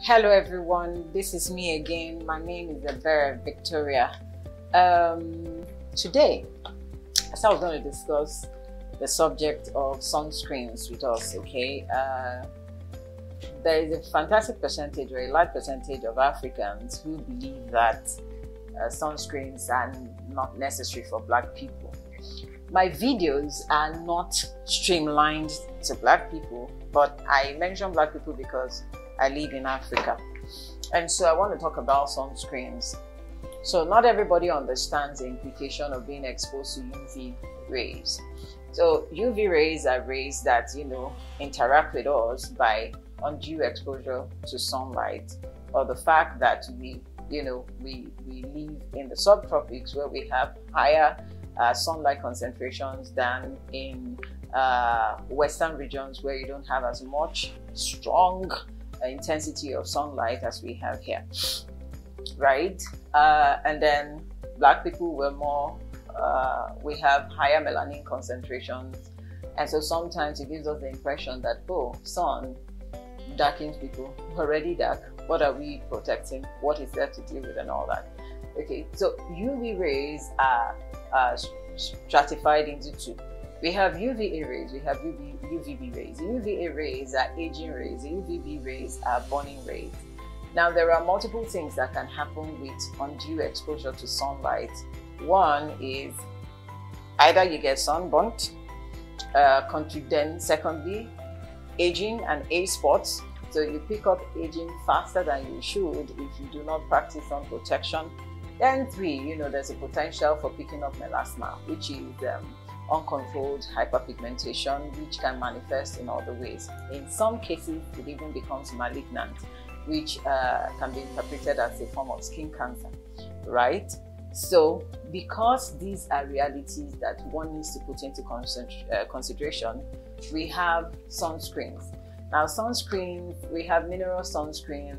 Hello everyone, this is me again. My name is Victoria. Today, I was going to discuss the subject of sunscreens with us, okay? There is a fantastic percentage or a large percentage of Africans who believe that sunscreens are not necessary for Black people. My videos are not streamlined to Black people, but I mention Black people because I live in Africa. And so I want to talk about sunscreens. So not everybody understands the implication of being exposed to UV rays. So UV rays are rays that, interact with us by undue exposure to sunlight, or the fact that we live in the subtropics where we have higher sunlight concentrations than in western regions where you don't have as much strong intensity of sunlight as we have here, right? And then Black people were more, we have higher melanin concentrations, and so sometimes it gives us the impression that, oh, sun darkens people, already dark, what are we protecting, what is there to deal with, and all that. Okay, so UV rays are stratified into two. We have UVA rays, we have UVB rays. The UVA rays are aging rays, the UVB rays are burning rays. Now, there are multiple things that can happen with undue exposure to sunlight. One is either you get sunburnt, then secondly, aging and age spots. So you pick up aging faster than you should if you do not practice sun protection. Then three, there's a potential for picking up melasma, which is uncontrolled hyperpigmentation, which can manifest in other ways. In some cases, it even becomes malignant, which can be interpreted as a form of skin cancer, right? So because these are realities that one needs to put into consideration, we have sunscreens. Now, sunscreens, we have mineral sunscreens,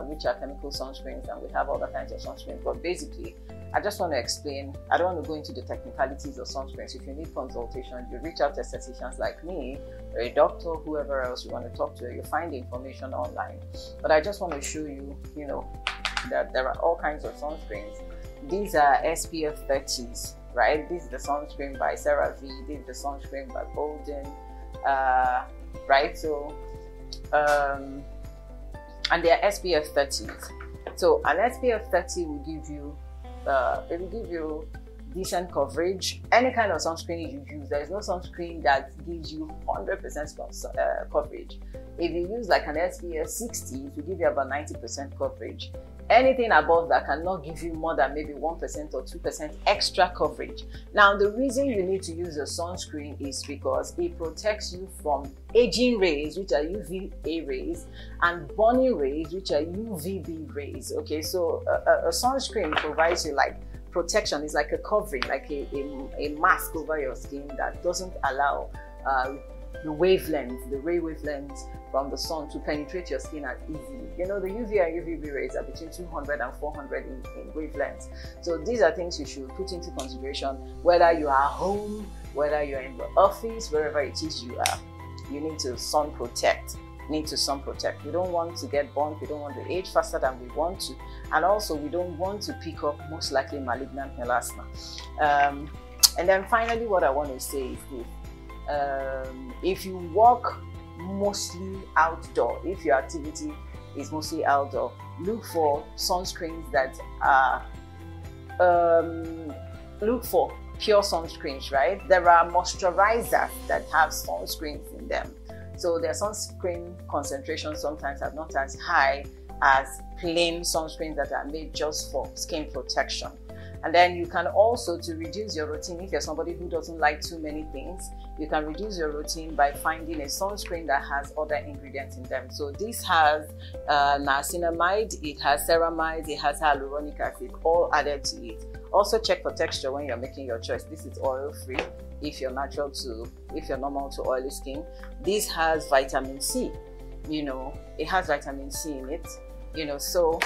which are chemical sunscreens, and we have other kinds of sunscreens. But basically, I just want to explain, I don't want to go into the technicalities of sunscreens. If you need consultation, you reach out to estheticians like me, or a doctor, whoever else you want to talk to, you find the information online. But I just want to show you, that there are all kinds of sunscreens. These are SPF 30s, right? This is the sunscreen by CeraVe, this is the sunscreen by Bolden, right? So, and they are SPF 30s. So an SPF 30 will give you decent coverage. Any kind of sunscreen you use, there is no sunscreen that gives you 100% coverage. If you use like an SPF 60, it will give you about 90% coverage. Anything above that cannot give you more than maybe 1% or 2% extra coverage. Now, the reason you need to use a sunscreen is because it protects you from aging rays, which are UVA rays, and burning rays, which are UVB rays. Okay, so a sunscreen provides you like protection. It's like a covering, like a mask over your skin that doesn't allow the ray wavelengths from the sun to penetrate your skin as easily. The UV and UVB rays are between 200 and 400 in wavelengths. So these are things you should put into consideration, whether you are home, whether you're in the office, wherever it is you are. You need to sun protect. We don't want to get burnt, we don't want to age faster than we want to, and also we don't want to pick up most likely malignant melasma. And then finally, what I want to say is this. If you walk mostly outdoor, if your activity is mostly outdoor, look for sunscreens that are look for pure sunscreens, right? There are moisturizers that have sunscreens in them, so their sunscreen concentrations sometimes are not as high as plain sunscreens that are made just for skin protection. And then you can also, to reduce your routine, if you're somebody who doesn't like too many things, you can reduce your routine by finding a sunscreen that has other ingredients in them. So this has niacinamide, it has ceramide, it has hyaluronic acid, all added to it. Also check for texture when you're making your choice. This is oil-free if you're normal to oily skin. This has vitamin C. It has vitamin C in it. So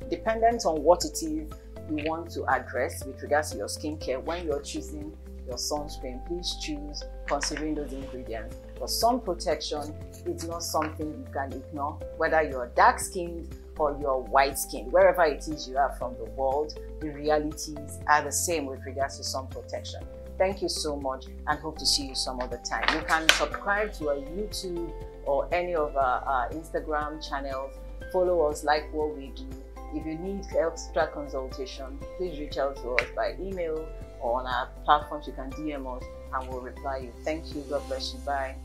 dependent on what it is you want to address with regards to your skincare, when you're choosing your sunscreen, please choose considering those ingredients. But sun protection is not something you can ignore, whether you're dark-skinned or you're white-skinned. Wherever it is you are from the world, the realities are the same with regards to sun protection. Thank you so much, and hope to see you some other time. You can subscribe to our YouTube or any of our Instagram channels. Follow us, like what we do. If you need extra consultation, please reach out to us by email or on our platforms. You can DM us and we'll reply you. Thank you. God bless you. Bye.